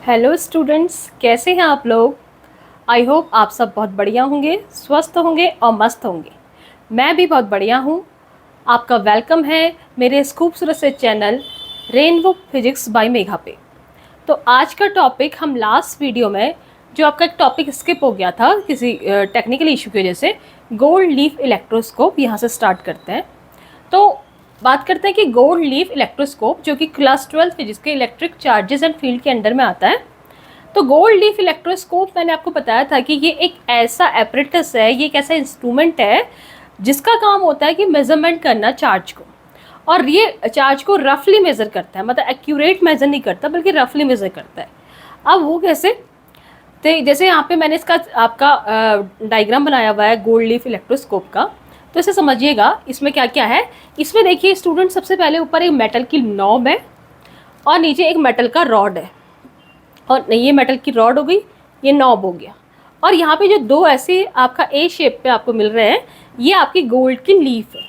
Hello students, कैसे हैं आप लोग। आई होप आप सब बहुत बढ़िया होंगे, स्वस्थ होंगे और मस्त होंगे। मैं भी बहुत बढ़िया हूँ। आपका वेलकम है मेरे इस खूबसूरत से channel rainbow physics bye Megha पे। तो आज का टॉपिक हम लास्ट वीडियो में जो आपका एक टॉपिक स्किप हो गया था किसी टेक्निकल इशू की वजह से, गोल्ड लीफ इलेक्ट्रोस्कोप, यहाँ से स्टार्ट करते हैं। तो बात करते हैं कि गोल्ड लीफ इलेक्ट्रोस्कोप जो कि क्लास 12 फिजिक्स के इलेक्ट्रिक चार्जेस एंड फील्ड के अंडर में आता है। तो गोल्ड लीफ इलेक्ट्रोस्कोप मैंने आपको बताया था कि ये एक ऐसा एपरेटस है, ये एक ऐसा इंस्ट्रूमेंट है जिसका काम होता है कि मेजरमेंट करना चार्ज को, और ये चार्ज को रफली मेज़र करता है, मतलब एक्यूरेट मेज़र नहीं करता बल्कि रफली मेज़र करता है। अब वो कैसे, तो जैसे यहाँ पे मैंने इसका आपका डायग्राम बनाया हुआ है गोल्ड लीफ इलेक्ट्रोस्कोप का। तो इसे समझिएगा, इसमें क्या क्या है। इसमें देखिए स्टूडेंट, सबसे पहले ऊपर एक मेटल की नॉब है और नीचे एक मेटल का रॉड है, और ये मेटल की रॉड हो गई, ये नॉब हो गया। और यहाँ पे जो दो ऐसे आपका ए शेप पे आपको मिल रहे हैं, ये आपकी गोल्ड की लीफ है।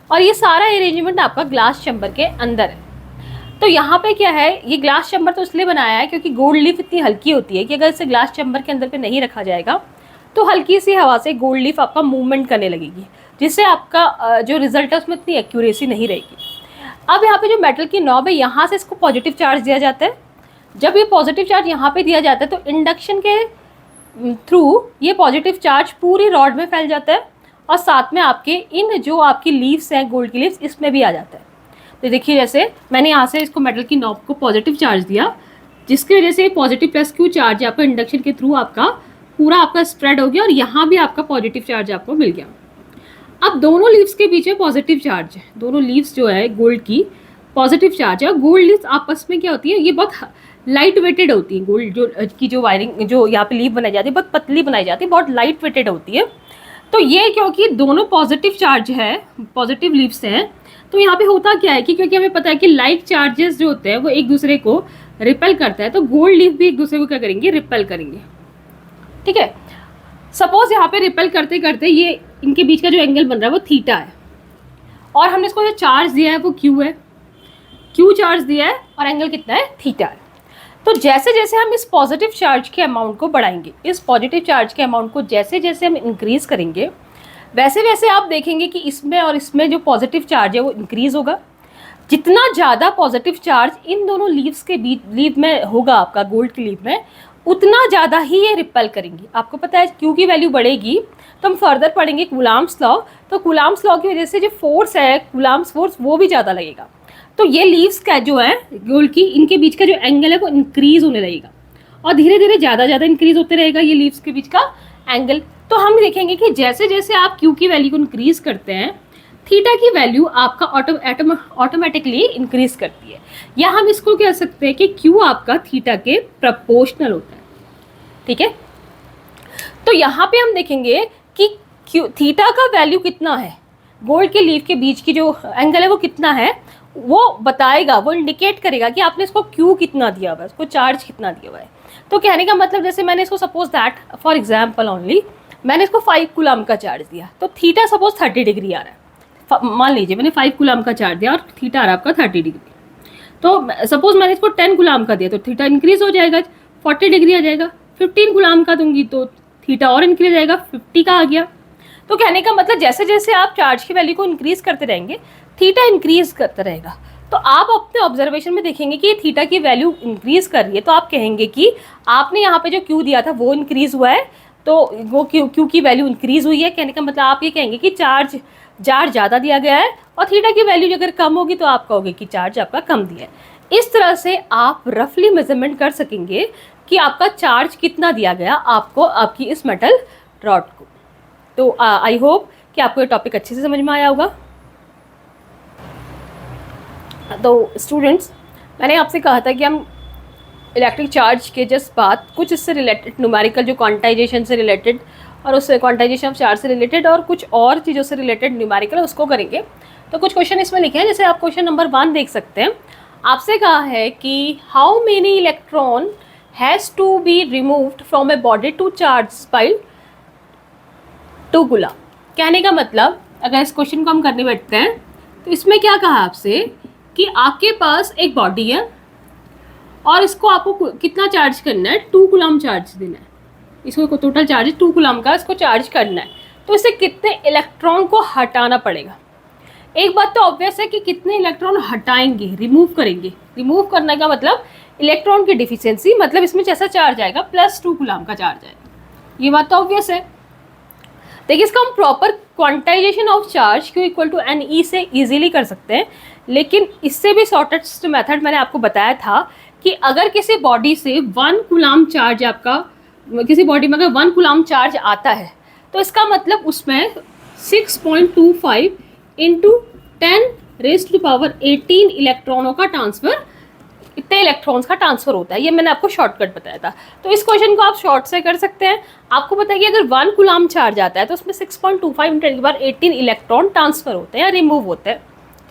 और ये सारा अरेंजमेंट आपका ग्लास चैम्बर के अंदर है। तो यहाँ पे क्या है, ये ग्लास चैम्बर तो इसलिए बनाया है क्योंकि गोल्ड लीफ इतनी हल्की होती है कि अगर इसे ग्लास चैम्बर के अंदर पे नहीं रखा जाएगा तो हल्की सी हवा से गोल्ड लीफ आपका मूवमेंट करने लगेगी, जिससे आपका जो रिजल्ट है उसमें इतनी एक्यूरेसी नहीं रहेगी। अब यहाँ पे जो मेटल की नॉब है, यहाँ से इसको पॉजिटिव चार्ज दिया जाता है। जब ये पॉजिटिव चार्ज यहाँ पे दिया जाता है तो इंडक्शन के थ्रू ये पॉजिटिव चार्ज पूरी रॉड में फैल जाता है, और साथ में आपके इन जो आपकी लीव्स हैं गोल्ड की लीव्स, इसमें भी आ जाता है। तो देखिए, जैसे मैंने यहाँ से इसको मेटल की नॉब को पॉजिटिव चार्ज दिया, जिसकी वजह से पॉजिटिव प्लस क्यू चार्ज आपका इंडक्शन के थ्रू आपका पूरा आपका स्प्रेड हो गया, और यहाँ भी आपका पॉजिटिव चार्ज आपको मिल गया। अब दोनों लीव्स के बीच में पॉजिटिव चार्ज है, दोनों लीव्स जो है गोल्ड की पॉजिटिव चार्ज है। और गोल्ड लीव्स आपस में क्या होती है, ये बहुत लाइट वेटेड होती है। गोल्ड जो वायरिंग जो यहाँ पे लीफ बनाई जाती है बहुत पतली बनाई जाती है, बहुत लाइट वेटेड होती है। तो ये क्योंकि दोनों पॉजिटिव चार्ज है, पॉजिटिव लीव्स हैं, तो यहाँ पे होता क्या है कि क्योंकि हमें पता है कि लाइट चार्जेस जो होते हैं वो एक दूसरे को रिपेल करता है, तो गोल्ड लीफ भी एक दूसरे को क्या करेंगे, रिपेल करेंगे। ठीक है, सपोज यहाँ पे रिपेल करते करते ये इनके बीच का जो एंगल बन रहा है वो थीटा है, और हमने इसको जो चार्ज दिया है वो क्यू है, क्यू चार्ज दिया है, और एंगल कितना है, थीटा है। तो जैसे जैसे हम इस पॉजिटिव चार्ज के अमाउंट को बढ़ाएंगे, इस पॉजिटिव चार्ज के अमाउंट को जैसे जैसे हम इंक्रीज करेंगे, वैसे वैसे आप देखेंगे कि इसमें और इसमें जो पॉजिटिव चार्ज है वो इंक्रीज होगा। जितना ज़्यादा पॉजिटिव चार्ज इन दोनों लीव्स के बीच लीव में होगा आपका गोल्ड की लीव में, उतना ज़्यादा ही ये रिपेल करेंगी। आपको पता है क्यू की वैल्यू बढ़ेगी तो हम फर्दर पढ़ेंगे कूलाम्स लॉ, तो कूलाम्स लॉ की वजह से जो फोर्स है कूलाम्स फोर्स वो भी ज़्यादा लगेगा। तो ये लीव्स का जो है गोल्ड की, इनके बीच का जो एंगल है वो इंक्रीज होने लगेगा, और धीरे धीरे ज़्यादा ज़्यादा इंक्रीज होते रहेगा ये लीव्स के बीच का एंगल। तो हम देखेंगे कि जैसे जैसे आप क्यू की वैल्यू को इंक्रीज करते हैं, थीटा की वैल्यू आपका ऑटोमेटिकली इंक्रीज करती है, या हम इसको कह सकते हैं कि क्यू आपका थीटा के प्रपोर्शनल होता है। ठीक है, तो यहाँ पे हम देखेंगे कि क्यू थीटा का वैल्यू कितना है, गोल्ड के लीफ के बीच की जो एंगल है वो कितना है, वो बताएगा, वो इंडिकेट करेगा कि आपने इसको क्यू कितना दिया हुआ है, उसको चार्ज कितना दिया हुआ है। तो कहने का मतलब, जैसे मैंने इसको suppose that for example only मैंने इसको 5 कूलम का चार्ज दिया, तो थीटा सपोज 30 डिग्री आ रहा है। मान लीजिए मैंने 5 कूलम का चार्ज दिया और थीटा आ रहा है आपका 30 डिग्री। तो सपोज मैंने इसको 10 कूलम का दिया तो थीटा इंक्रीज हो जाएगा, 40 डिग्री आ जाएगा। 15 कूलम का दूंगी तो थीटा और इंक्रीज आएगा, 50 का आ गया। तो कहने का मतलब जैसे जैसे आप चार्ज की वैल्यू को इंक्रीज करते रहेंगे, थीटा इंक्रीज करता रहेगा। तो आप अपने ऑब्जर्वेशन में देखेंगे कि थीटा की वैल्यू इंक्रीज कर रही है, तो आप कहेंगे कि आपने यहाँ पे जो क्यू दिया था वो इंक्रीज हुआ है, तो वो क्यू की वैल्यू इंक्रीज हुई है। कहने का मतलब आप ये कहेंगे कि चार्ज ज़्यादा दिया गया है, और थीटा की वैल्यू अगर कम होगी तो आप कहोगे कि चार्ज आपका कम दिया है। इस तरह से आप रफली मेजरमेंट कर सकेंगे कि आपका चार्ज कितना दिया गया आपको आपकी इस मेटल रॉड को। तो आई होप कि आपको ये टॉपिक अच्छे से समझ में आया होगा। तो स्टूडेंट्स, मैंने आपसे कहा था कि हम इलेक्ट्रिक चार्ज के जस्ट बाद कुछ इससे रिलेटेड न्यूमेरिकल, जो क्वांटाइजेशन से रिलेटेड और उससे क्वांटाइजेशन ऑफ चार्ज से रिलेटेड और कुछ और चीज़ों से रिलेटेड न्यूमेरिकल उसको करेंगे। तो कुछ क्वेश्चन इसमें लिखे हैं, जैसे आप क्वेश्चन नंबर 1 देख सकते हैं। आपसे कहा है कि how many electron has to be removed from a body to charge by 2 coulomb. कहने का मतलब, अगर इस क्वेश्चन को हम करने बैठते हैं तो इसमें क्या कहा आपसे कि आपके पास एक बॉडी है और इसको आपको कितना चार्ज करना है, 2 कूलम चार्ज देना है। इसको टोटल चार्ज 2 कूलम का इसको चार्ज करना है, तो इसे कितने इलेक्ट्रॉन को हटाना पड़ेगा। एक बात तो ऑब्वियस है कि कितने इलेक्ट्रॉन हटाएंगे, रिमूव करेंगे। रिमूव करने का मतलब इलेक्ट्रॉन की डिफिशियंसी, मतलब इसमें जैसा चार्ज आएगा प्लस 2 कूलम का चार्ज आएगा, ये बात तो ऑब्वियस है। देखिए इसका हम proper quantization of charge Q equal to N E से इजीली कर सकते हैं, लेकिन इससे भी शॉर्टेस्ट मेथड मैंने आपको बताया था कि अगर किसी बॉडी से 1 कूलम चार्ज आपका, किसी बॉडी में अगर 1 कूलम चार्ज आता है तो इसका मतलब उसमें 6.25 इंटू 10⁻18 इलेक्ट्रॉनों का ट्रांसफ़र, इतने इलेक्ट्रॉन्स का ट्रांसफर होता है। ये मैंने आपको शॉर्टकट बताया था, तो इस क्वेश्चन को आप शॉर्ट से कर सकते हैं। आपको पता है कि अगर 1 कूलम चार्ज आता है तो उसमें 6.25 × 10⁻18 इलेक्ट्रॉन ट्रांसफर होते हैं या रिमूव होते हैं,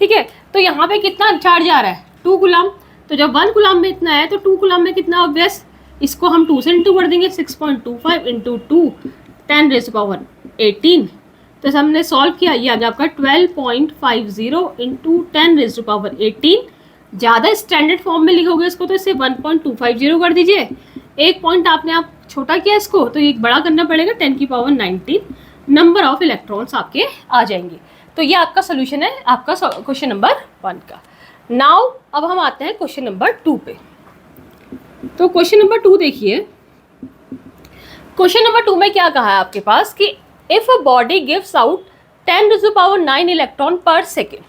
ठीक है। तो यहाँ पे कितना चार्ज आ रहा है, 2 कूलम। तो जब 1 कूलम में इतना है तो 2 कूलम में कितना, ऑब्वियस, इसको हम 2 से इंटू कर देंगे, 6.25 इंटू 2 10⁻18। तो हमने सॉल्व किया, ये आ गया आपका 12.50 इंटू 10⁻18। ज़्यादा स्टैंडर्ड फॉर्म में लिखोगे इसको तो इसे 1.250 कर दीजिए। एक पॉइंट आपने आप छोटा किया इसको, तो ये बड़ा करना पड़ेगा, 10⁻19 नंबर ऑफ इलेक्ट्रॉन्स आपके आ जाएंगे। तो ये आपका सोल्यूशन है आपका क्वेश्चन नंबर 1 का। नाउ अब हम आते हैं क्वेश्चन नंबर 2 पे। तो क्वेश्चन नंबर 2 देखिए, क्वेश्चन नंबर 2 में क्या कहा है आपके पास कि if a body gives out 10⁹ electron पर सेकेंड।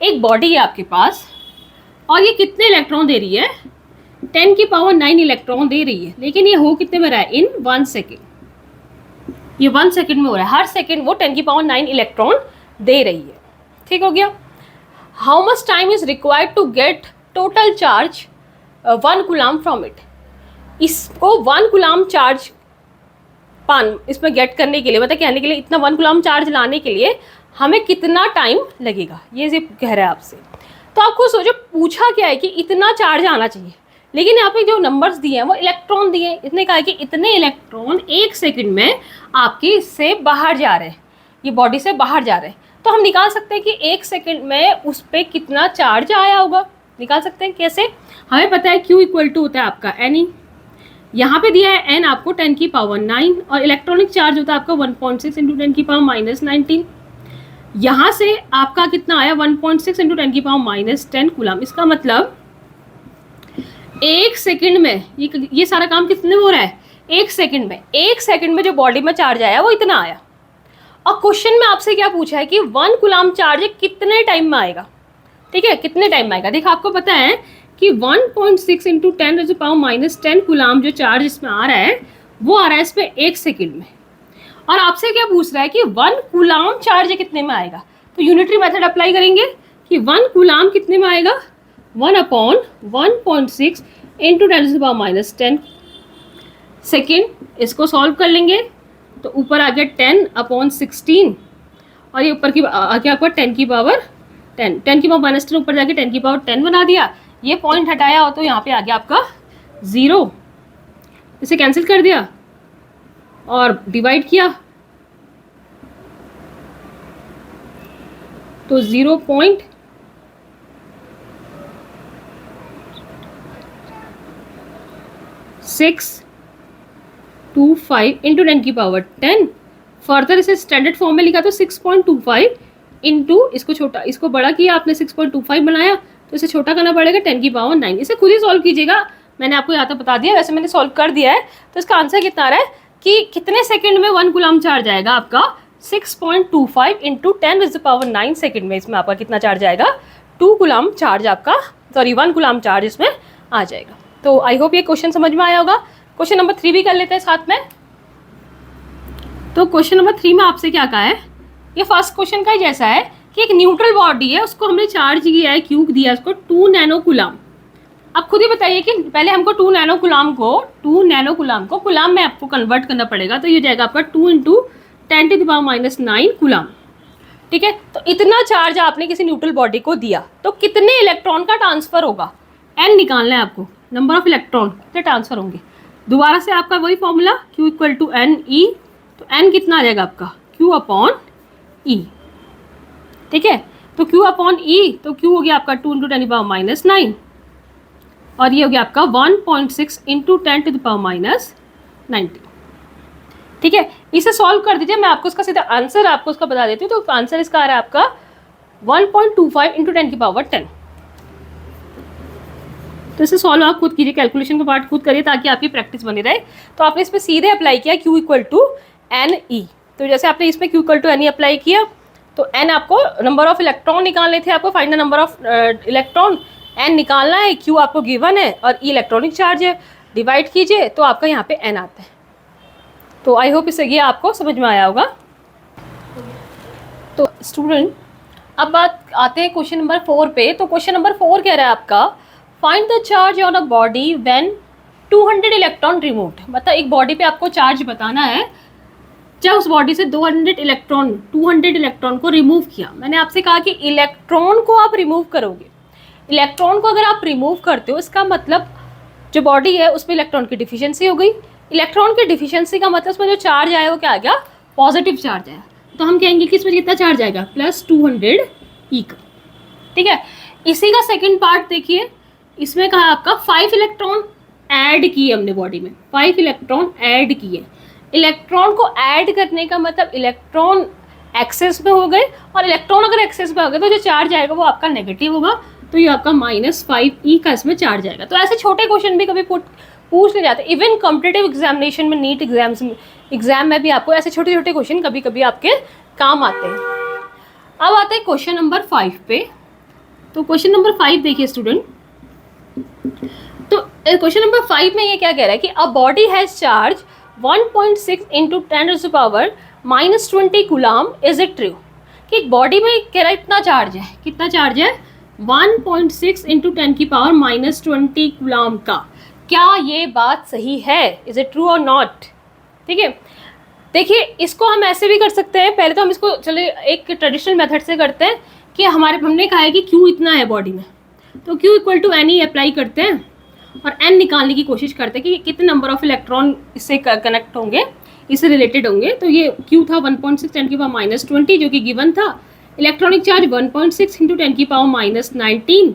एक बॉडी है आपके पास और ये कितने इलेक्ट्रॉन दे रही है, 10⁹ इलेक्ट्रॉन दे रही है, लेकिन ये हो कितने में रहा है, इन 1 सेकेंड। ये 1 सेकेंड में हो रहा है, हर सेकेंड वो 10⁹ इलेक्ट्रॉन दे रही है, ठीक हो गया। How much time is required to get total charge 1 coulomb from it. इसको 1 कूलम चार्ज इसमें गेट करने के लिए, मतलब कहने के लिए इतना 1 कूलम चार्ज लाने के लिए हमें कितना टाइम लगेगा, ये कह रहा है आपसे। तो आपको सोचो पूछा क्या है कि इतना चार्ज आना चाहिए, लेकिन यहाँ पे जो नंबर्स दिए हैं वो इलेक्ट्रॉन दिए हैं। इसने कहा है कि इतने इलेक्ट्रॉन 1 सेकंड में आपके इससे बाहर जा रहे हैं, ये बॉडी से बाहर जा रहे हैं। तो हम निकाल सकते हैं कि 1 सेकंड में उस पर कितना चार्ज आया होगा, निकाल सकते हैं। कैसे, हमें पता है Q इक्वल टू होता है आपका NE, यहाँ पे दिया है N आपको 10⁹ और इलेक्ट्रॉनिक चार्ज होता है आपका 1.6 इंटू 10⁻−19। यहाँ से आपका कितना आया, 1.6 इंटू 10⁻10 कूलम। इसका मतलब 1 सेकंड में ये सारा काम कितने में हो रहा है, 1 सेकंड में। 1 सेकंड में जो बॉडी में चार्ज आया वो इतना आया। और क्वेश्चन में आपसे क्या पूछा है कि 1 कूलम चार्ज कितने टाइम में आएगा, ठीक है, कितने टाइम में आएगा। देखो आपको पता है कि 1.6 इंटू 10⁻10 कूलम जो चार्ज इसमें आ रहा है वो आ रहा है इस पर 1 सेकेंड में। और आपसे क्या पूछ रहा है कि 1 कूलम चार्ज कितने में आएगा। तो यूनिटरी मेथड अप्लाई करेंगे कि 1 कूलम कितने में आएगा, 1/1.6 इंटू 10⁻10 सेकेंड। इसको सॉल्व कर लेंगे तो ऊपर आ गया 10/16 और ये ऊपर की आ गया आपका 10⁻10, 10⁻10 ऊपर जाके 10⁻10 बना दिया। ये पॉइंट हटाया हो तो यहाँ पे आ गया आपका 0, इसे कैंसिल कर दिया और डिवाइड किया तो 0.625 इंटू 10⁻10। फर्दर इसे स्टैंडर्ड फॉर्म में लिखा तो 6.25 इंटू, इसको छोटा इसको बड़ा किया आपने, 6.25 बनाया तो इसे छोटा करना पड़ेगा 10⁻9। इसे खुद ही सॉल्व कीजिएगा, मैंने आपको यहाँ तो बता दिया, वैसे मैंने सॉल्व कर दिया है। तो इसका आंसर कितना आ रहा है कि कितने सेकंड में 1 कूलम चार्ज आएगा आपका, 6.25 इंटू 10⁻9 सेकंड में इसमें आपका कितना चार्ज आएगा, 2 कूलम चार्ज आपका, सॉरी 1 कूलम चार्ज इसमें आ जाएगा। तो आई होप ये क्वेश्चन समझ में आया होगा। क्वेश्चन नंबर 3 भी कर लेते हैं साथ में। तो क्वेश्चन नंबर 3 में आपसे क्या कहा है, ये फर्स्ट क्वेश्चन का ही जैसा है कि एक न्यूट्रल बॉडी है, उसको हमने चार्ज किया है, क्यू दिया उसको 2 नैनो कूलम। अब खुद ही बताइए कि पहले हमको 2 नैनो कूलम को कूलम में आपको कन्वर्ट करना पड़ेगा। तो ये जाएगा आपका 2 इंटू 10⁻9 कूलम, ठीक है। तो इतना चार्ज आपने किसी न्यूट्रल बॉडी को दिया तो कितने इलेक्ट्रॉन का ट्रांसफर होगा, एन निकालना है आपको, नंबर ऑफ इलेक्ट्रॉन कितने ट्रांसफर होंगे। दोबारा से आपका वही formula Q equal to NE, तो N कितना आ जाएगा आपका Q/E, ठीक है। तो Q/E, तो Q हो गया आपका 2 इंटू 10⁻9 और ये हो गया आपका 1.6 इंटू 10⁻⁻90। ठीक है, इसे सॉल्व कर दीजिए, मैं आपको इसका सीधा आंसर आपको उसका बता देती हूँ। तो आंसर इसका आ रहा है आपका 1.25 इंटू 10⁻10। तो इसे सॉल्व आप खुद कीजिए, कैलकुलेशन का पार्ट खुद करिए ताकि आपकी प्रैक्टिस बनी रहे। तो आपने इसमें सीधे अप्लाई किया Q equal to N E. तो जैसे आपने इसमें Q equal to N E apply किया तो एन आपको नंबर ऑफ इलेक्ट्रॉन निकालने थे, आपको find the number of electron, N निकालना है, Q आपको गिवन है और ई इलेक्ट्रॉनिक चार्ज है, डिवाइड कीजिए तो आपका यहाँ पे एन आता है। तो आई होप इससे ये आपको समझ में आया होगा। तो स्टूडेंट अब बात आते हैं क्वेश्चन नंबर 4 पे। तो क्वेश्चन नंबर 4 कह रहा है आपका find the charge on a body when 200 electron removed. मतलब एक बॉडी पे आपको चार्ज बताना है जब उस बॉडी से 200 इलेक्ट्रॉन को रिमूव किया। मैंने आपसे कहा कि इलेक्ट्रॉन को आप रिमूव करोगे। इलेक्ट्रॉन को अगर आप रिमूव करते हो इसका मतलब जो बॉडी है उसमें इलेक्ट्रॉन की डिफिशियंसी हो गई। इलेक्ट्रॉन की डिफिशियंसी का मतलब उसमें जो चार्ज आया वो क्या आ गया, पॉजिटिव चार्ज आया। तो हम कहेंगे कि इसमें कितना चार्ज आएगा, +200 ई का। ठीक है, इसी का सेकेंड पार्ट देखिए, इसमें कहा आपका 5 इलेक्ट्रॉन ऐड किए हमने बॉडी में, 5 इलेक्ट्रॉन ऐड किए। इलेक्ट्रॉन को ऐड करने का मतलब इलेक्ट्रॉन एक्सेस में हो गए, और इलेक्ट्रॉन अगर एक्सेस में हो गए तो जो चार्ज आएगा वो आपका नेगेटिव होगा। तो ये आपका -5 ई का इसमें चार्ज आएगा। तो ऐसे छोटे क्वेश्चन भी कभी पूछ ले जाते, इवन कॉम्पिटिटिव एग्जामिनेशन में, नीट एग्जाम में भी आपको ऐसे छोटे छोटे क्वेश्चन कभी कभी आपके काम आते हैं। अब आते हैं क्वेश्चन नंबर 5 पे। तो क्वेश्चन नंबर 5 देखिए स्टूडेंट। तो क्वेश्चन नंबर 5 में ये क्या कह रहा है कि a body has charge 1.6 into 10⁻⁻20 coulomb, is it true? कि एक बॉडी में कह रहा है इतना चार्ज है, कितना चार्ज है, 1.6 इंटू 10⁻⁻20 कूलम का। क्या ये बात सही है, इज इट ट्रू और नॉट? ठीक है, देखिए इसको हम ऐसे भी कर सकते हैं। पहले तो हम इसको चले एक ट्रेडिशनल मेथड से करते हैं कि हमने कहा है कि Q इतना है बॉडी में, तो Q इक्वल टू एन ही अप्लाई करते हैं और n निकालने की कोशिश करते हैं कि कितने नंबर ऑफ इलेक्ट्रॉन इससे कनेक्ट होंगे, इससे रिलेटेड होंगे। तो ये Q था 1.6 10⁻⁻20 जो कि गिवन था। इलेक्ट्रॉनिक चार्ज 1.6 इंटू 10⁻⁻19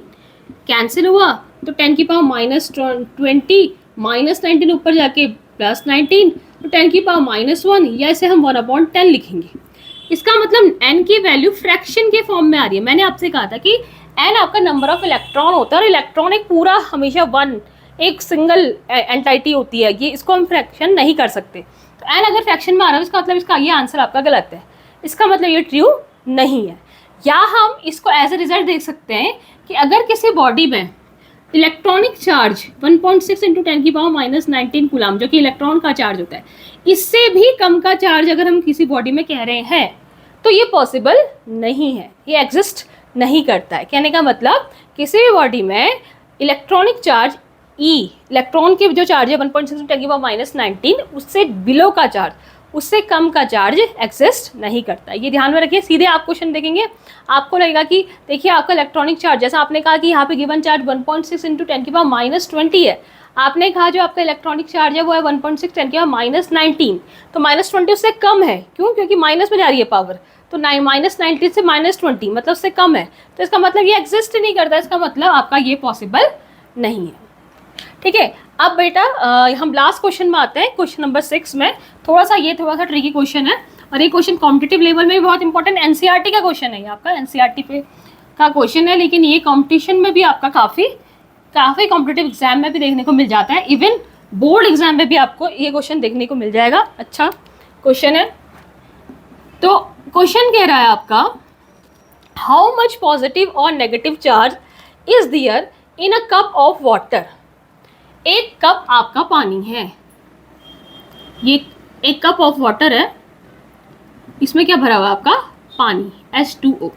कैंसिल हुआ, तो 10⁻⁻20 -19 ऊपर जाके +19, तो 10⁻⁻1, या इसे हम 1/10 लिखेंगे। इसका मतलब n की वैल्यू फ्रैक्शन के फॉर्म में आ रही है। मैंने आपसे कहा था कि n आपका नंबर ऑफ इलेक्ट्रॉन होता है और इलेक्ट्रॉन एक पूरा हमेशा एक सिंगल एंटाइटी होती है, ये इसको हम फ्रैक्शन नहीं कर सकते। तो n अगर फ्रैक्शन में आ रहा है इसका मतलब इसका ये आंसर आपका गलत है, इसका मतलब ये ट्रू नहीं है। या हम इसको एज ए रिजल्ट देख सकते हैं कि अगर किसी बॉडी में इलेक्ट्रॉनिक चार्ज 1.6 इंटू 10⁻⁻19 कूलम जो कि इलेक्ट्रॉन का चार्ज होता है, इससे भी कम का चार्ज अगर हम किसी बॉडी में कह रहे हैं तो ये पॉसिबल नहीं है, ये एग्जिस्ट नहीं करता है। कहने का मतलब किसी भी बॉडी में इलेक्ट्रॉनिक चार्ज इलेक्ट्रॉन के जो चार्ज है 1.6 इंटू 10⁻⁻19 उससे बिलो का चार्ज, उससे कम का चार्ज एग्जिस्ट नहीं करता। ये ध्यान में रखिए। सीधे आप क्वेश्चन देखेंगे आपको लगेगा कि देखिए आपका इलेक्ट्रॉनिक चार्ज, जैसा आपने कहा कि यहाँ पे गिवन चार्ज 1.6 इंटू 10⁻⁻20 है, आपने कहा जो आपका इलेक्ट्रॉनिक चार्ज है वो है 1.6 10⁻⁻19, तो -20 उससे कम है। क्यों? क्योंकि माइनस में जा रही है पावर, तो -19 से -20 मतलब उससे कम है, तो इसका मतलब ये एग्जिस्ट नहीं करता, इसका मतलब आपका ये पॉसिबल नहीं है। ठीक है, अब बेटा हम लास्ट क्वेश्चन में आते हैं, क्वेश्चन नंबर 6 में। थोड़ा सा ट्रिकी क्वेश्चन है और ये क्वेश्चन कॉम्पिटिटिव लेवल में भी बहुत इंपॉर्टेंट एनसीईआरटी का क्वेश्चन है, ये आपका एनसीईआरटी पे का क्वेश्चन है, लेकिन ये कंपटीशन में भी आपका काफ़ी कॉम्पिटिटिव एग्जाम में भी देखने को मिल जाता है। इवन बोर्ड एग्जाम में भी आपको ये क्वेश्चन देखने को मिल जाएगा। अच्छा क्वेश्चन है। तो क्वेश्चन कह रहा है आपका हाउ मच पॉजिटिव और negative charge is there in a cup of water. एक कप आपका पानी है, ये एक कप ऑफ वाटर है, इसमें क्या भरा हुआ है आपका पानी H2O।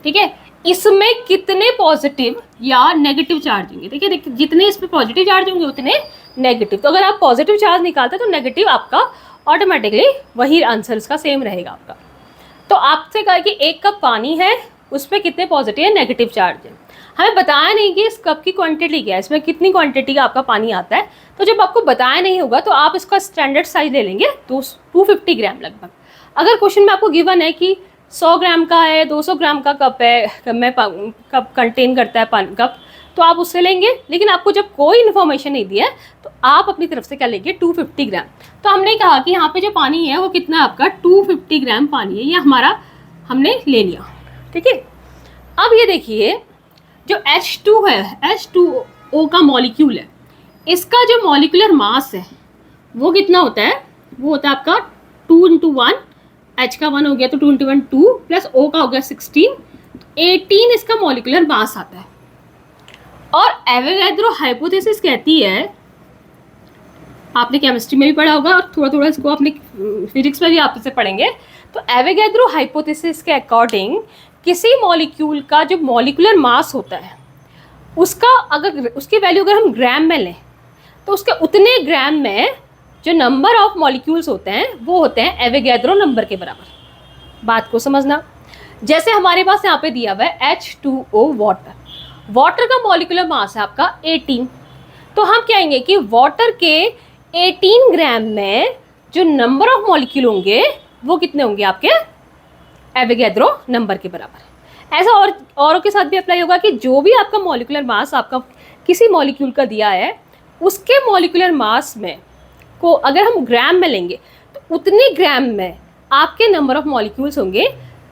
ठीक है, इसमें कितने पॉजिटिव या नेगेटिव चार्ज होंगे? देखिए जितने इसमें पॉजिटिव चार्ज होंगे उतने नेगेटिव। तो अगर आप पॉजिटिव चार्ज निकालते हैं तो नेगेटिव आपका ऑटोमेटिकली वही आंसर इसका सेम रहेगा आपका। तो आपसे कहा कि एक कप पानी है, उस पर कितने पॉजिटिव या नेगेटिव चार्ज है। हमें बताया नहीं कि इस कप की क्वांटिटी क्या है, इसमें कितनी क्वांटिटी का आपका पानी आता है। तो जब आपको बताया नहीं होगा तो आप इसका स्टैंडर्ड साइज ले लेंगे 250 ग्राम लगभग। अगर क्वेश्चन में आपको गिवन है कि 100 ग्राम का है, 200 ग्राम का कप है, कप कंटेन करता है कप, तो आप उससे लेंगे, लेकिन आपको जब कोई इन्फॉर्मेशन नहीं दिया है तो आप अपनी तरफ से क्या लेंगे, 250 ग्राम। तो हमने कहा कि यहाँ पे जो पानी है वो कितना है आपका, 250 ग्राम पानी है, ये हमारा हमने ले लिया। ठीक है, अब ये देखिए जो H2 है, H2O का मॉलिक्यूल है, इसका जो मॉलिक्यूलर मास है वो कितना होता है, वो होता है आपका 2 × 1, H का 1 हो गया तो 2 × 1 2 प्लस O का हो गया 16, 18 इसका मॉलिक्यूलर मास आता है। और एवोगैड्रो हाइपोथेसिस कहती है, आपने केमिस्ट्री में भी पढ़ा होगा और थोड़ा थोड़ा इसको आपने फिजिक्स में भी आप इसे पढ़ेंगे, तो एवोगैड्रो हाइपोथेसिस के अकॉर्डिंग किसी मॉलिक्यूल का जो मॉलिक्यूलर मास होता है उसका अगर उसकी वैल्यू अगर हम ग्राम में लें तो उसके उतने ग्राम में जो नंबर ऑफ मॉलिक्यूल्स होते हैं वो होते हैं एवोगैड्रो नंबर के बराबर। बात को समझना, जैसे हमारे पास यहाँ पे दिया हुआ है H2O वाटर, वाटर का मॉलिक्यूलर मास है आपका 18, तो हम कहेंगे कि वाटर के 18 ग्राम में जो नंबर ऑफ मॉलिक्यूल होंगे वो कितने होंगे आपके, एवोगैड्रो नंबर के बराबर। ऐसा औरों के साथ भी अप्लाई होगा कि जो भी आपका मॉलिक्यूलर मास आपका किसी मॉलिक्यूल का दिया है उसके मॉलिक्यूलर मास में को अगर हम ग्राम में लेंगे तो उतने ग्राम में आपके नंबर ऑफ मॉलिक्यूल्स होंगे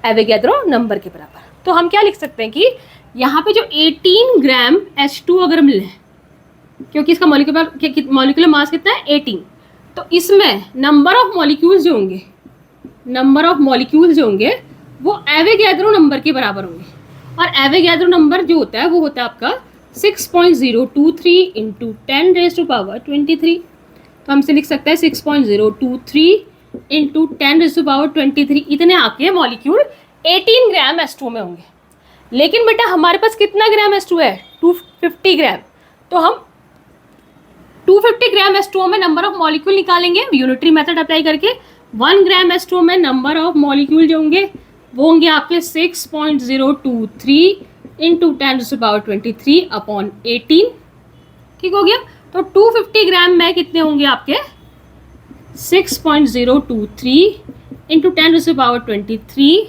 एवोगैड्रो नंबर के बराबर। तो हम क्या लिख सकते हैं कि यहाँ पे जो 18 ग्राम H2 अगर हम लें, क्योंकि इसका मॉलिक्यूलर मास कितना है 18, तो इसमें नंबर ऑफ मॉलिक्यूल्स जो होंगे वो एवोगैड्रो नंबर के बराबर होंगे। और एवोगैड्रो नंबर जो होता है वो होता है आपका 6.023 × 10⁻23। तो हमसे लिख सकते हैं 6.023 × 10⁻23, इतने आपके मॉलिक्यूल 18 ग्राम H2 में होंगे। लेकिन बेटा हमारे पास कितना ग्राम H2 है, 250 ग्राम, तो हम 250 ग्राम H2O में नंबर ऑफ मॉलिक्यूल निकालेंगे यूनिटरी मेथड अप्लाई करके। 1 ग्राम H2O में नंबर ऑफ मॉलिक्यूल जो होंगे वो होंगे आपके 6.023 × 10⁻23 अपॉन 18। ठीक हो गया, तो 250 ग्राम में कितने होंगे आपके 6.023 × 10⁻23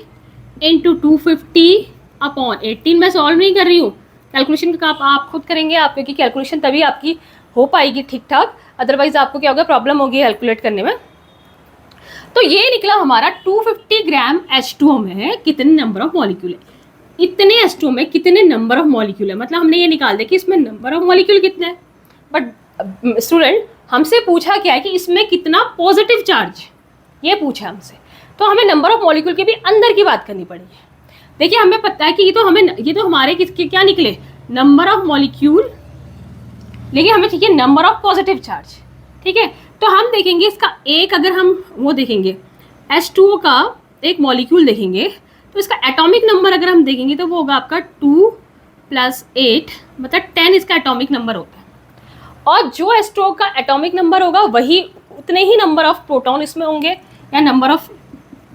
× 250 अपॉन 18। मैं सॉल्व नहीं कर रही हूँ, कैलकुलेशन का आप खुद करेंगे, आप क्योंकि कैलकुलेशन तभी आपकी हो पाएगी ठीक ठाक, अदरवाइज आपको क्या होगा, प्रॉब्लम होगी कैलकुलेट करने में। तो ये निकला हमारा 250 ग्राम H2O में कितने नंबर ऑफ मॉलिक्यूल है, इतने H2O में कितने नंबर ऑफ मॉलिक्यूल है, मतलब हमने ये निकाल दिया कि इसमें नंबर ऑफ मॉलिक्यूल कितने हैं। बट स्टूडेंट हमसे पूछा क्या है कि इसमें कितना पॉजिटिव चार्ज, ये पूछा हमसे, तो हमें नंबर ऑफ मॉलिक्यूल के भी अंदर की बात करनी पड़ेगी। देखिए हमें पता है कि ये तो हमारे किसके क्या निकले, नंबर ऑफ मॉलिक्यूल, लेकिन हमें ठीक है नंबर ऑफ पॉजिटिव चार्ज। ठीक है, तो हम देखेंगे इसका एक, अगर हम वो देखेंगे H2O का एक मॉलिक्यूल देखेंगे तो इसका एटॉमिक नंबर अगर हम देखेंगे तो वो होगा आपका 2 + 8, मतलब 10 इसका एटॉमिक नंबर होता है। और जो H2O का एटॉमिक नंबर होगा वही उतने ही नंबर ऑफ प्रोटॉन इसमें होंगे या नंबर ऑफ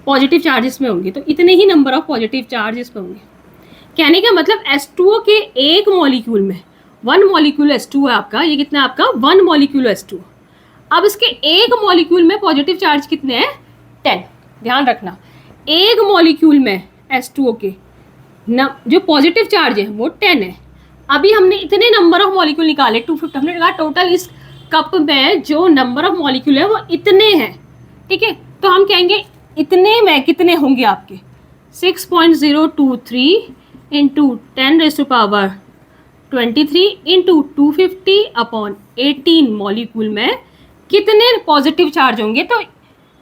पॉजिटिव चार्ज इसमें होंगे, तो इतने ही नंबर ऑफ पॉजिटिव चार्ज इसमें होंगे। कहने का मतलब H2O के एक मॉलिक्यूल में 1 मॉलिक्यूल H2 है आपका, ये कितना है आपका 1 मॉलिक्यूल H2। अब इसके एक मॉलिक्यूल में पॉजिटिव चार्ज कितने हैं 10, ध्यान रखना एक मॉलिक्यूल में H2O के जो पॉजिटिव चार्ज है वो 10 है। अभी हमने इतने नंबर ऑफ मॉलिक्यूल निकाले 250, हमने कहा टोटल इस कप में जो नंबर ऑफ मॉलिक्यूल है वो इतने हैं। ठीक है, तो हम कहेंगे इतने में कितने होंगे आपके 6.023 × 10⁻23 × 250 अपॉन 18 मॉलिक्यूल में कितने पॉजिटिव चार्ज होंगे। तो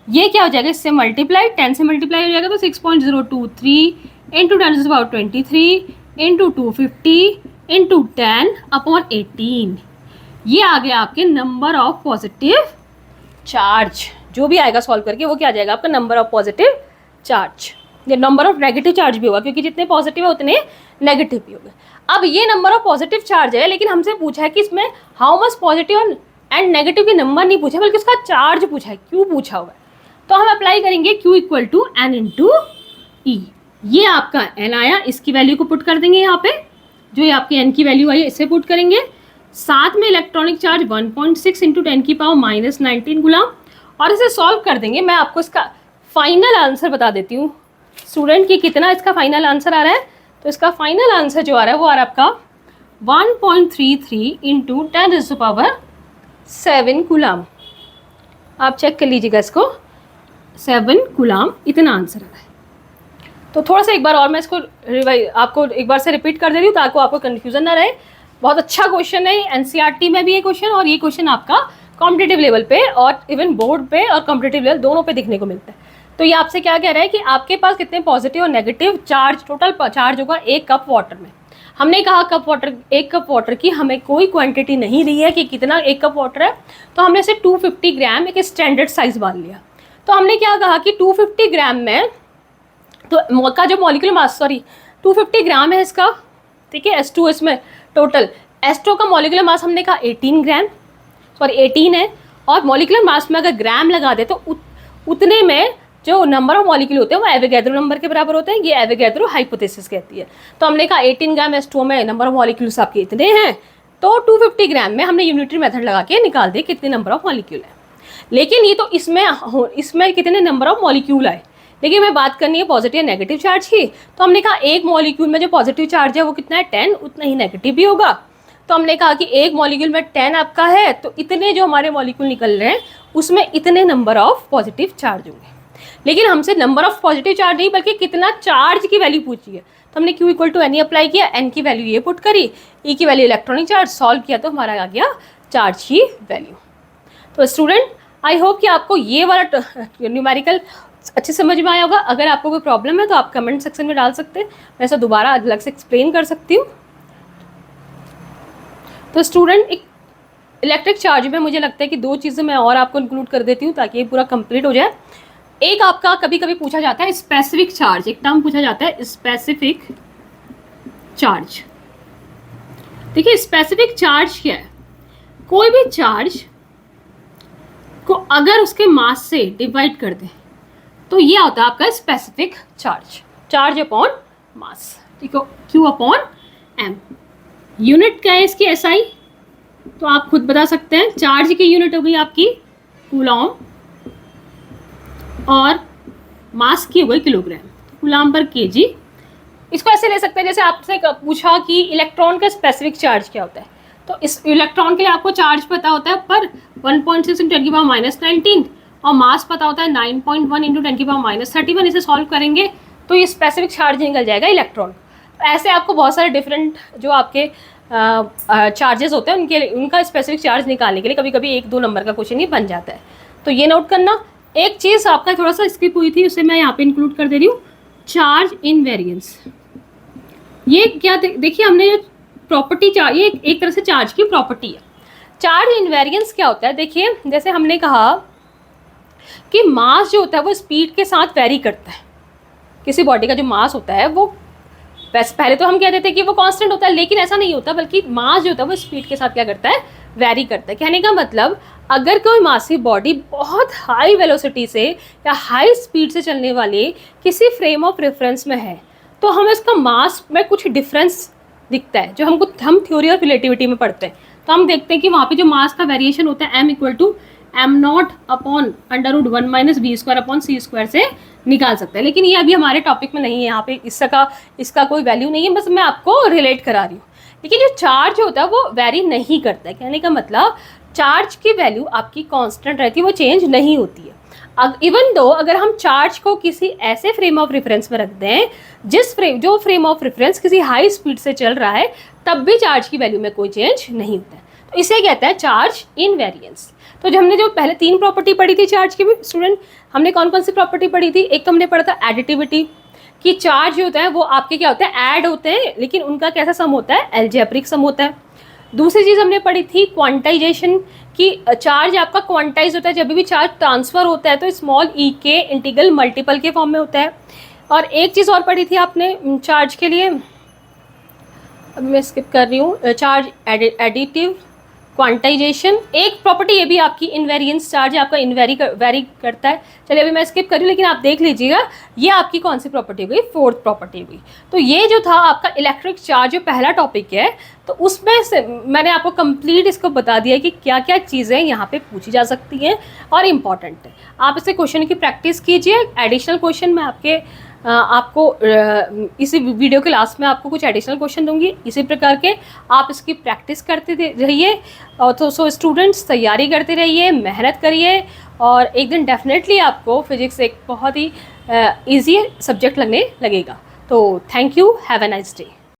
ये क्या हो जाएगा, इससे मल्टीप्लाई 10 से मल्टीप्लाई हो जाएगा, तो 6.023 × 10⁻23 × 250 × 10 अपॉन 18, ये आ गया आपके नंबर ऑफ पॉजिटिव चार्ज। जो भी आएगा सॉल्व करके वो क्या आ जाएगा आपका नंबर ऑफ पॉजिटिव चार्ज। ये नंबर ऑफ नेगेटिव चार्ज भी होगा क्योंकि जितने पॉजिटिव है उतने नेगेटिव भी होंगे। अब ये नंबर ऑफ पॉजिटिव चार्ज है, लेकिन हमसे पूछा है कि इसमें how much positive and negative के नंबर नहीं पूछा बल्कि उसका चार्ज पूछा है, क्यों पूछा हुआ है। तो हम अप्लाई करेंगे Q = N × E। ये आपका N आया, इसकी वैल्यू को पुट कर देंगे यहाँ पे, जो ये आपकी N की वैल्यू आई है इसे पुट करेंगे। साथ में इलेक्ट्रॉनिक चार्ज 1.6 × 10⁻−19 गुलाम, और इसे सॉल्व कर देंगे। मैं आपको इसका फाइनल आंसर बता देती हूँ स्टूडेंट कि कितना इसका फाइनल आंसर आ रहा है। तो इसका फाइनल आंसर जो आ रहा है वो आ रहा है आपका 1.33 इंटू 10⁻7 कूलाम। आप चेक कर लीजिएगा इसको, 7 कूलाम इतना आंसर है। तो थोड़ा सा एक बार और मैं इसको आपको एक बार से रिपीट कर दे रही हूँ ताकि आपको कन्फ्यूजन ना रहे। बहुत अच्छा क्वेश्चन है, एनसीईआरटी में भी ये क्वेश्चन, और ये क्वेश्चन आपका कॉम्पिटिटिव लेवल पे और इवन बोर्ड पे और कॉम्पिटिटिव लेवल दोनों पे दिखने को मिलता है। तो ये आपसे क्या कह रहा है कि आपके पास कितने पॉजिटिव और नेगेटिव चार्ज, टोटल चार्ज होगा एक कप वाटर में। हमने कहा एक कप वाटर की हमें कोई क्वांटिटी नहीं दी है कि कितना एक कप वाटर है, तो हमने इसे 250 ग्राम एक स्टैंडर्ड साइज मान लिया। तो हमने क्या कहा कि 250 ग्राम में तो का जो मॉलिक्यूलर मास 250 ग्राम है इसका, ठीक है, H2 इसमें टोटल H2 का मॉलिक्यूलर मास हमने कहा 18 है, और मॉलिक्यूलर मास में अगर ग्राम लगा दे तो उतने में जो नंबर ऑफ मॉलिक्यूल होते हैं वो एवोगैड्रो नंबर के बराबर होते हैं। ये एवोगैड्रो हाइपोथेसिस कहती है। तो हमने कहा 18 ग्राम H2 में नंबर ऑफ मॉलिक्यूल्स आपके इतने हैं, तो 250 ग्राम में हमने यूनिटरी मेथड लगा के निकाल दिए कितने नंबर ऑफ मॉलिक्यूल है। लेकिन ये तो इसमें कितने नंबर ऑफ मॉलिक्यूल आए, लेकिन मैं बात करनी है पॉजिटिव या नेगेटिव चार्ज की। तो हमने कहा एक मॉलिक्यूल में जो पॉजिटिव चार्ज है वो कितना है 10, उतना ही नेगेटिव भी होगा। तो हमने कहा कि एक मॉलिक्यूल में 10 आपका है, तो इतने जो हमारे मॉलिक्यूल निकल रहे हैं उसमें इतने नंबर ऑफ पॉजिटिव चार्ज होंगे। लेकिन हमसे नंबर ऑफ पॉजिटिव चार्ज नहीं बल्कि कितना चार्ज की वैल्यू पूछी है। तो हमने Q = NE अप्लाई किया, N की वैल्यू ये पुट करी, E की वैल्यू इलेक्ट्रॉनिक चार्ज, सॉल्व किया तो हमारा आ गया चार्ज की वैल्यू। तो स्टूडेंट, आई होप कि आपको ये वाला न्यूमेरिकल अच्छे समझ में आया होगा। अगर आपको कोई प्रॉब्लम है तो आप कमेंट सेक्शन में डाल सकते हैं, मैं इसे दोबारा अलग से एक्सप्लेन कर सकती हूँ। तो स्टूडेंट, एक इलेक्ट्रिक चार्ज में मुझे लगता है कि दो चीज़ें मैं और आपको इंक्लूड कर देती हूँ ताकि ये पूरा कंप्लीट हो जाए। एक आपका कभी कभी पूछा जाता है स्पेसिफिक चार्ज, एक टर्म पूछा जाता है स्पेसिफिक चार्ज। देखिए स्पेसिफिक चार्ज क्या है, कोई भी चार्ज को अगर उसके मास से डिवाइड कर दें तो ये होता है आपका specific charge, charge upon mass, ठीक है, Q/m। यूनिट क्या है इसकी SI, तो आप खुद बता सकते हैं। चार्ज की यूनिट हो गई आपकी कूलॉम और मास की हो गई किलोग्राम, कूलॉम पर kg। इसको ऐसे ले सकते हैं जैसे आपसे पूछा कि इलेक्ट्रॉन का स्पेसिफिक चार्ज क्या होता है, तो इस इलेक्ट्रॉन के लिए आपको चार्ज पता होता है पर 1.6 × 10⁻19 और मास पता होता है 9.1 × 10⁻31। इसे सॉल्व करेंगे तो ये स्पेसिफिक चार्ज निकल जाएगा इलेक्ट्रॉन। तो ऐसे आपको बहुत सारे डिफरेंट जो आपके चार्जेस होते हैं उनका स्पेसिफिक चार्ज निकालने के लिए कभी कभी 1-2 नंबर का क्वेश्चन ही बन जाता है। तो ये नोट करना। एक चीज़ आपका थोड़ा सा स्किप हुई थी, उसे मैं यहाँ पे इंक्लूड कर दे रही हूँ, चार्ज इनवेरिएंस। ये क्या देखिए हमने ये प्रॉपर्टी चार्ज, ये एक तरह से चार्ज की प्रॉपर्टी है। चार्ज इनवेरिएंस क्या होता है, देखिए जैसे हमने कहा कि मास जो होता है वो स्पीड के साथ वेरी करता है। किसी बॉडी का जो मास होता है वो वैसे पहले तो हम कहते थे कि वो कांस्टेंट होता है, लेकिन ऐसा नहीं होता, बल्कि मास जो होता है वो स्पीड के साथ क्या करता है, वेरी करता है। कहने का मतलब अगर कोई मासिव बॉडी बहुत हाई वेलोसिटी से या हाई स्पीड से चलने वाले किसी फ्रेम ऑफ रेफरेंस में है तो हमें इसका मास में कुछ डिफरेंस दिखता है, जो हम थ्योरी ऑफ रिलेटिविटी में पढ़ते हैं। तो हम देखते हैं कि वहाँ पे जो मास का वेरिएशन होता है m = m0/√1 - v²/c² से निकाल सकते हैं। लेकिन ये अभी हमारे टॉपिक में नहीं है, यहाँ पे इसका कोई वैल्यू नहीं है, बस मैं आपको रिलेट करा रही हूँ। लेकिन जो चार्ज होता है वो वेरी नहीं करता है। कहने का मतलब चार्ज की वैल्यू आपकी कांस्टेंट रहती है, वो चेंज नहीं होती है। इवन दो अगर हम चार्ज को किसी ऐसे फ्रेम ऑफ रेफरेंस में रख दें जो फ्रेम ऑफ रेफरेंस किसी हाई स्पीड से चल रहा है, तब भी चार्ज की वैल्यू में कोई चेंज नहीं होता है। तो इसे कहते हैं चार्ज इनवेरिएंस। तो हमने जो पहले 3 प्रॉपर्टी पढ़ी थी चार्ज की भी, स्टूडेंट हमने कौन कौन सी प्रॉपर्टी पढ़ी थी? एक तो हमने पढ़ा था एडिटिविटी, कि चार्ज जो होता है वो आपके क्या होता है, ऐड होते हैं, लेकिन उनका कैसा सम होता है, एल्जेब्रिक सम होता है। दूसरी चीज़ हमने पढ़ी थी क्वांटाइजेशन, कि चार्ज आपका क्वांटाइज होता है जब भी चार्ज ट्रांसफ़र होता है तो स्मॉल e के इंटीग्रल मल्टीपल के फॉर्म में होता है। और एक चीज़ और पढ़ी थी आपने चार्ज के लिए, अभी मैं स्किप कर रही हूँ, चार्ज एडिटिव क्वांटाइजेशन। एक प्रॉपर्टी ये भी आपकी इनवेरिएंस, चार्ज आपका वेरी करता है। चलिए अभी मैं स्किप कर रही हूँ, लेकिन आप देख लीजिएगा ये आपकी कौन सी प्रॉपर्टी हो गई, 4th प्रॉपर्टी हुई। तो ये जो था आपका इलेक्ट्रिक चार्ज जो पहला टॉपिक है, तो उसमें से मैंने आपको कंप्लीट इसको बता दिया कि क्या क्या चीज़ें यहाँ पे पूछी जा सकती हैं और इम्पॉर्टेंट है। आप इसे क्वेश्चन की प्रैक्टिस कीजिए। एडिशनल क्वेश्चन मैं आपके आपको इसी वीडियो के लास्ट में आपको कुछ एडिशनल क्वेश्चन दूंगी, इसी प्रकार के आप इसकी प्रैक्टिस करते रहिए। और तो स्टूडेंट्स तैयारी करते रहिए, मेहनत करिए, और एक दिन डेफिनेटली आपको फिजिक्स एक बहुत ही ईजी सब्जेक्ट लगने लगेगा। तो thank you, have a nice day.